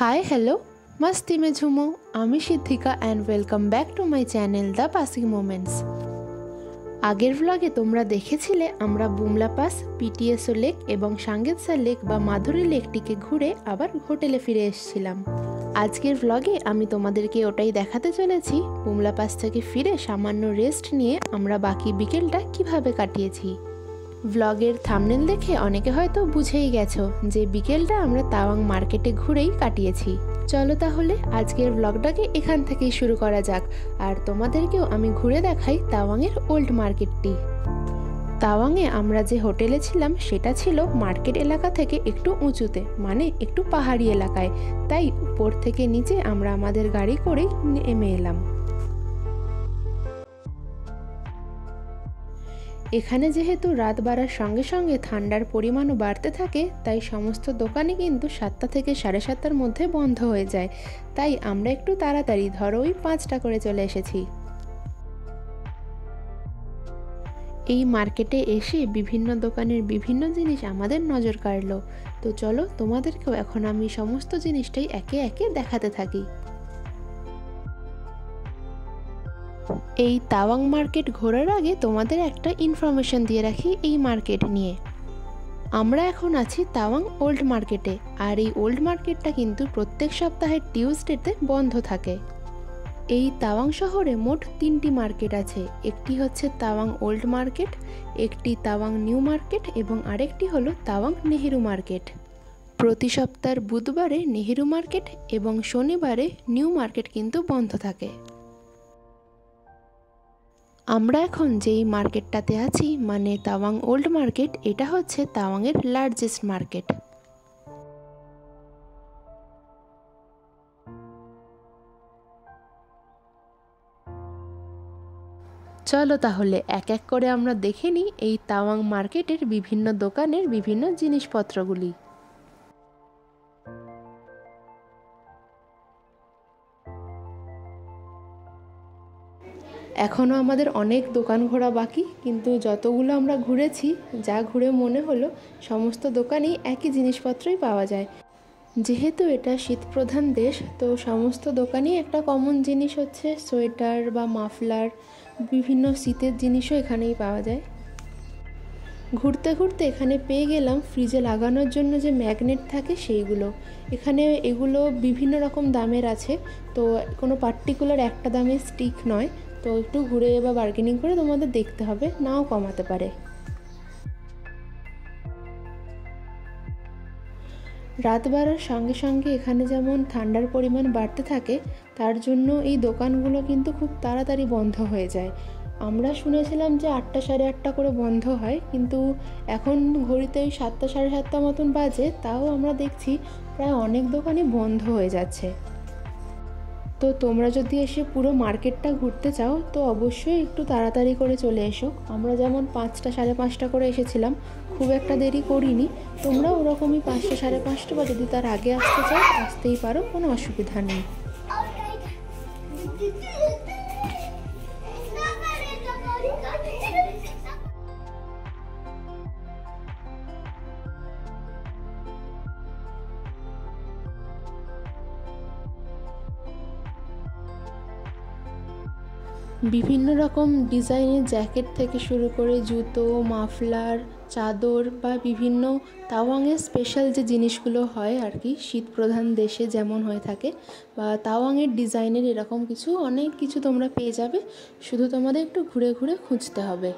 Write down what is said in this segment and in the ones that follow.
Hi hello मस्ती में झूमो आमी Siddhika and welcome back to my channel the passing moments. आगेर व्लगे तोमरा देखेছিলে आमरा बुमला पास पीटीएसओ लेक एवं सांगेतसा लेक बा माधुरी लेकटिके घुरे आबार होटेले फिरे एसेछिलाम। आजकेर व्लगे आमी तोमादेरके ओटाई देखाते चलेछि बुमला पास थेके फिरे सामान्य रेस्ट निये आमरा बाकी बिकेलटा किभाबे काटिয়েছি। व्लगेर थामनेल देखे अनेके हयतो बुझेई गेছো जे बिकेलटा आमरा तावांग मार्केटे घुरेई काटिয়েছি। चलो ताहले आजकेर व्लगटाके एखान थेकेई शुरू करा जाक आर तोमादेरकेও आमी घुरे देखाई तावांगेर ओल्ड मार्केटटी। तावांगे आमरा जे होटेले छिलाम सेटा छिलो मार्केट एलाका थेके एकटू उঁচুতে माने एकटू पाहाड़ी एलाकाय, ताई ऊपर थेके नीचे आमरा आमादेर गाड़ी करेई नेमे एलाम। एखाने जेहेतु रात बाड़ार संगे संगे ठांडार परिमाणও बाड़ते थाके ताई समस्त दोकानই किन्तु 7टा থেকে 7:30টার মধ্যে বন্ধ হয়ে যায়। তাই আমরা একটু তাড়াতাড়ি ধরো ওই 5টা করে চলে এসেছি। এই মার্কেটে এসে বিভিন্ন দোকানের বিভিন্ন জিনিস আমাদের নজর কাড়লো। তো চলো তোমাদেরকেও এখন আমি সমস্ত জিনিসটাই একে একে দেখাতে থাকি। এই তাওয়াং মার্কেট ঘোরার আগে তোমাদের একটা ইনফরমেশন দিয়ে রাখি এই মার্কেট নিয়ে। আমরা এখন আছি তাওয়াং ওল্ড মার্কেটে, আর এই ওল্ড মার্কেটটা কিন্তু প্রত্যেক সপ্তাহের টিউসডেতে বন্ধ থাকে। এই তাওয়াং শহরে মোট 3টি মার্কেট আছে। একটি হচ্ছে তাওয়াং ওল্ড মার্কেট, একটি তাওয়াং নিউ মার্কেট এবং আরেকটি হলো তাওয়াং নেহেরু মার্কেট। প্রতি সপ্তাহের বুধবারে নেহেরু মার্কেট এবং শনিবারে নিউ মার্কেট কিন্তু বন্ধ থাকে। আমরা এখন যেই মার্কেটটাতে আছি মানে তাওয়াং ওল্ড মার্কেট, এটা হচ্ছে তাওয়াংয়ের লার্জেস্ট মার্কেট। চলো তাহলে এক এক করে আমরা দেখে নিই এই তাওয়াং মার্কেটের বিভিন্ন দোকানের বিভিন্ন জিনিসপত্রগুলি। এখনও আমাদের অনেক দোকান ঘোরা বাকি, কিন্তু যতগুলো আমরা ঘুরেছি যা ঘুরে মনে হলো সমস্ত দোকানেই একই জিনিসপত্রই পাওয়া যায়। যেহেতু এটা শীতপ্রধান দেশ তো সমস্ত দোকানেই একটা কমন জিনিস হচ্ছে সোয়েটার বা মাফলার, বিভিন্ন শীতের জিনিসও এখানেই পাওয়া যায়। ঘুরতে ঘুরতে এখানে পেয়ে গেলাম ফ্রিজে লাগানোর জন্য যে ম্যাগনেট থাকে সেইগুলো। এখানে এগুলো বিভিন্ন রকম দামের আছে, তো কোনো পার্টিকুলার একটা দামের স্টিক নয়, তো একটু ঘুরে বা বার্গেনিং করে তোমাদের দেখতে হবে, নাও কমাতে পারে। রাত বাড়ার সঙ্গে সঙ্গে এখানে যেমন ঠান্ডার পরিমাণ বাড়তে থাকে, তার জন্য এই দোকানগুলো কিন্তু খুব তাড়াতাড়ি বন্ধ হয়ে যায়। আমরা শুনেছিলাম যে 8টা সাড়ে 8টা করে বন্ধ হয়, কিন্তু এখন ঘড়িতে ওই 7টা সাড়ে 7টা মতন বাজে, তাও আমরা দেখছি প্রায় অনেক দোকানই বন্ধ হয়ে যাচ্ছে। তো তোমরা যদি এসে পুরো মার্কেটটা ঘুরতে চাও তো অবশ্যই একটু তাড়াতাড়ি করে চলে এসো। আমরা যেমন 5টা সাড়ে 5টা করে এসেছিলাম, খুব একটা দেরি করিনি। তোমরা ওরকমই 5টা সাড়ে 5টা বা যদি তার আগে আসতে চাও আসতেই পারো, কোনো অসুবিধা নেই। বিভিন্ন রকম ডিজাইনের জ্যাকেট থেকে শুরু করে জুতো, মাফলার, চাদর বা বিভিন্ন তাওয়াংয়ের স্পেশাল যে জিনিসগুলো হয় আর কি শীতপ্রধান দেশে যেমন হয়ে থাকে, বা তাওয়াংয়ের ডিজাইনের এরকম কিছু অনেক কিছু তোমরা পেয়ে যাবে। শুধু তোমাদের একটু ঘুরে ঘুরে খুঁজতে হবে।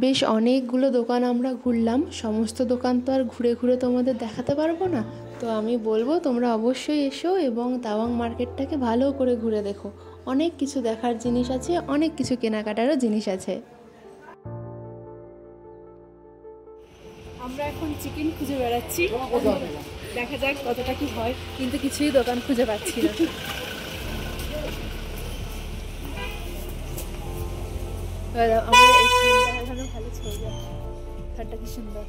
বেশ অনেকগুলো দোকান আমরা ঘুরলাম, সমস্ত দোকান তো আর ঘুরে ঘুরে তোমাদের দেখাতে পারবো না। তো আমি বলবো তোমরা অবশ্যই এসো এবং তাওয়াং মার্কেটটাকে ভালো করে ঘুরে দেখো। অনেক কিছু দেখার জিনিস আছে, অনেক কিছু কেনাকাটারও জিনিস আছে। আমরা এখন চিকেন খুঁজে বেড়াচ্ছি, দেখা যাক কতটা কি হয়, কিন্তু কিছুই দোকান খুঁজে পাচ্ছি না। আমরা এখানে ভালো ছবি, ঘরটা কি সুন্দর।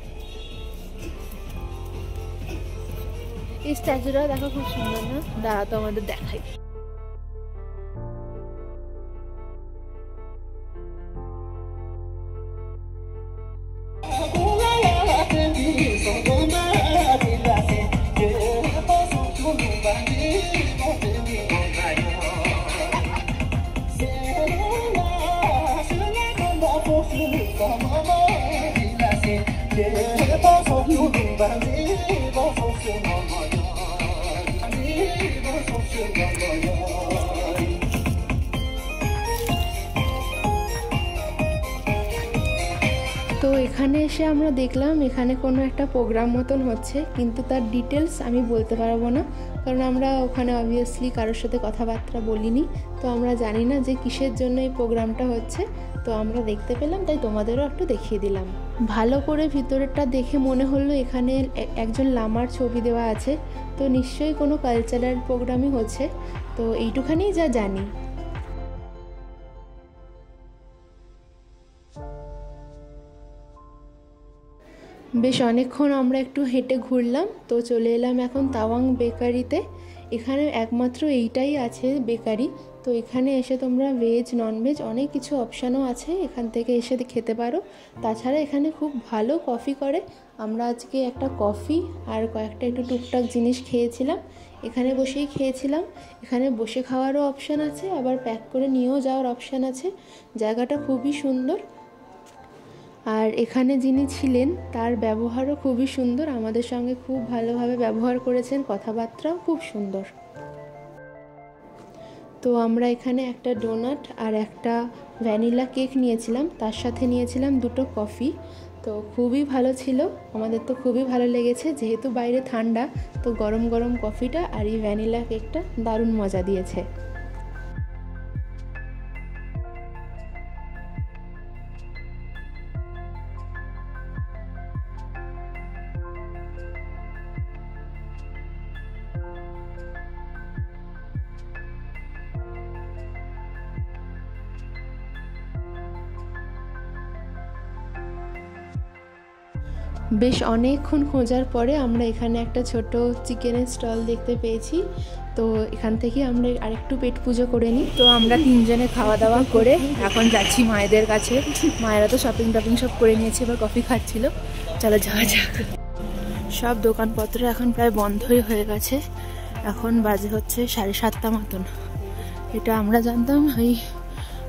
এই স্ট্যাচুটা দেখো খুব সুন্দর না? দাঁড়া তো আমাদের দেখাই। তো এখানে এসে আমরা দেখলাম এখানে কোনো একটা প্রোগ্রাম মতন হচ্ছে, কিন্তু তার ডিটেলস আমি বলতে পারবো না, কারণ আমরা ওখানে অবভিয়াসলি কারোর সাথে কথাবার্তা বলিনি। তো আমরা জানি না যে কিসের জন্য এই প্রোগ্রামটা হচ্ছে। তো আমরা দেখতে পেলাম, তাই তোমাদেরও একটু দেখিয়ে দিলাম। ভালো করে ভিতরেরটা দেখে মনে হলো এখানে একজন লামার ছবি দেওয়া আছে, তো নিশ্চয়ই কোনো কালচারাল প্রোগ্রামই হচ্ছে। তো এইটুখানেই যা জানি। বেশ অনেকক্ষণ আমরা একটু হেঁটে ঘুরলাম, তো চলে এলাম এখন তাওয়াং বেকারিতে। এখানে একমাত্র এইটাই আছে বেকারি। তো এখানে এসে তোমরা ভেজ ননভেজ অনেক কিছু অপশানও আছে, এখান থেকে এসে খেতে পারো। তাছাড়া এখানে খুব ভালো কফি করে। আমরা আজকে একটা কফি আর কয়েকটা একটু টুকটাক জিনিস খেয়েছিলাম, এখানে বসেই খেয়েছিলাম। এখানে বসে খাওয়ারও অপশান আছে, আবার প্যাক করে নিয়েও যাওয়ার অপশান আছে। জায়গাটা খুবই সুন্দর, আর এখানে যিনি ছিলেন তার ব্যবহারও খুবই সুন্দর, আমাদের সঙ্গে খুব ভালোভাবে ব্যবহার করেছেন, কথাবার্তাও খুব সুন্দর। তো আমরা এখানে একটা ডোনাট আর একটা ভ্যানিলা কেক নিয়েছিলাম, তার সাথে নিয়েছিলাম দুটো কফি। তো খুবই ভালো ছিল, আমাদের তো খুবই ভালো লেগেছে। যেহেতু বাইরে ঠান্ডা, তো গরম গরম কফিটা আর এই ভ্যানিলা কেকটা দারুণ মজা দিয়েছে। বেশ অনেকক্ষণ খোঁজার পরে আমরা এখানে একটা ছোট চিকেনের স্টল দেখতে পেয়েছি। তো এখান থেকে আমরা আরেকটু পেট পুজো করে নিই। তো আমরা তিনজনে খাওয়া দাওয়া করে এখন যাচ্ছি মায়েদের কাছে। মায়েরা তো শপিং টপিং সব করে নিয়েছে, এবার কফি খাচ্ছিল। চলো যাওয়া যাক। সব দোকানপত্র এখন প্রায় বন্ধই হয়ে গেছে, এখন বাজে হচ্ছে 7:30 মতন। এটা আমরা জানতাম ওই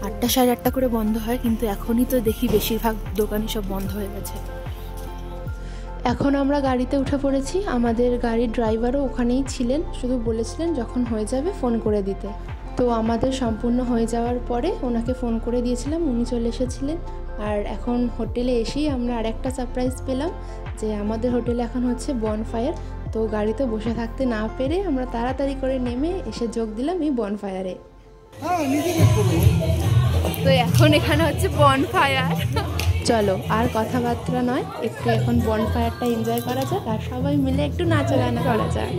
8টা 8:30 করে বন্ধ হয়, কিন্তু এখনই তো দেখি বেশিরভাগ দোকানই সব বন্ধ হয়ে গেছে। এখন আমরা গাড়িতে উঠে পড়েছি, আমাদের গাড়ির ড্রাইভারও ওখানেই ছিলেন, শুধু বলেছিলেন যখন হয়ে যাবে ফোন করে দিতে। তো আমাদের সম্পূর্ণ হয়ে যাওয়ার পরে ওনাকে ফোন করে দিয়েছিলাম, উনি চলে এসেছিলেন। আর এখন হোটেলে এসেই আমরা আরেকটা সারপ্রাইজ পেলাম যে আমাদের হোটেলে এখন হচ্ছে বনফায়ার। তো গাড়িতে বসে থাকতে না পেরে আমরা তাড়াতাড়ি করে নেমে এসে যোগ দিলাম এই বনফায়ারে। তো এখন এখানে হচ্ছে বনফায়ার। চলো আর কথাবার্তা নয়, একটু এখন বনফায়ারটা এনজয় করা যাক আর সবাই মিলে একটু নাচা গানা করা যাক।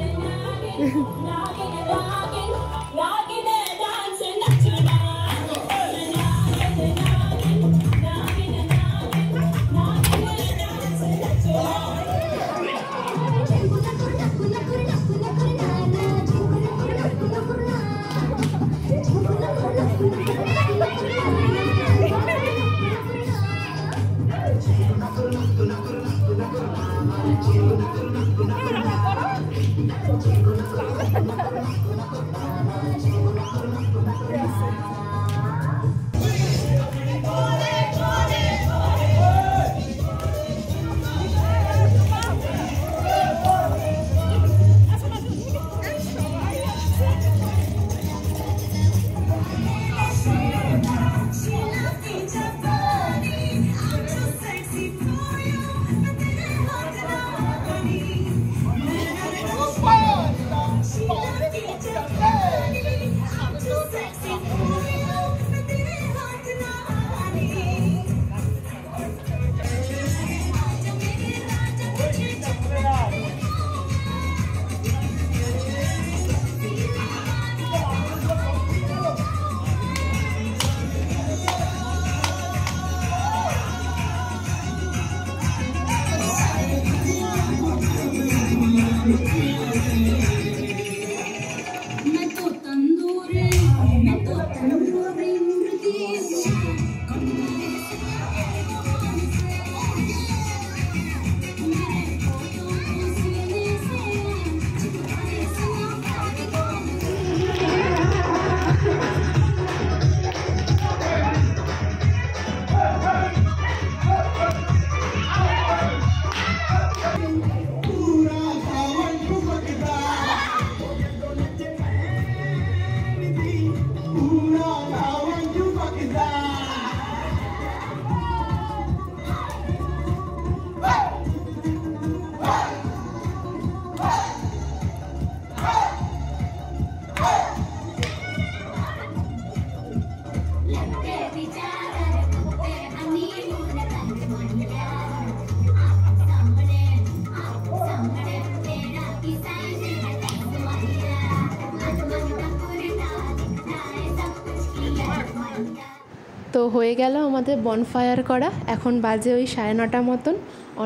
হয়ে গেল আমাদের বনফায়ার করা। এখন বাজে ওই 9:30 মতন।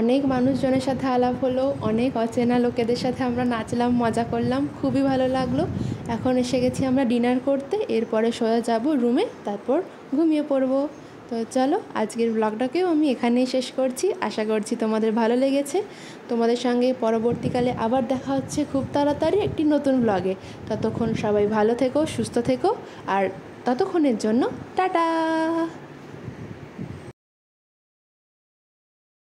অনেক মানুষজনের সাথে আলাপ হলো, অনেক অচেনা লোকেদের সাথে আমরা নাচলাম, মজা করলাম, খুবই ভালো লাগলো। এখন এসে গেছি আমরা ডিনার করতে, এরপরে সোজা যাব রুমে, তারপর ঘুমিয়ে পড়বো। তো চলো আজকের ব্লগটাকেও আমি এখানেই শেষ করছি। আশা করছি তোমাদের ভালো লেগেছে। তোমাদের সঙ্গে পরবর্তীকালে আবার দেখা হচ্ছে খুব তাড়াতাড়ি একটি নতুন ব্লগে। ততক্ষণ সবাই ভালো থেকো, সুস্থ থেকো, আর ততক্ষণের জন্য টাটা।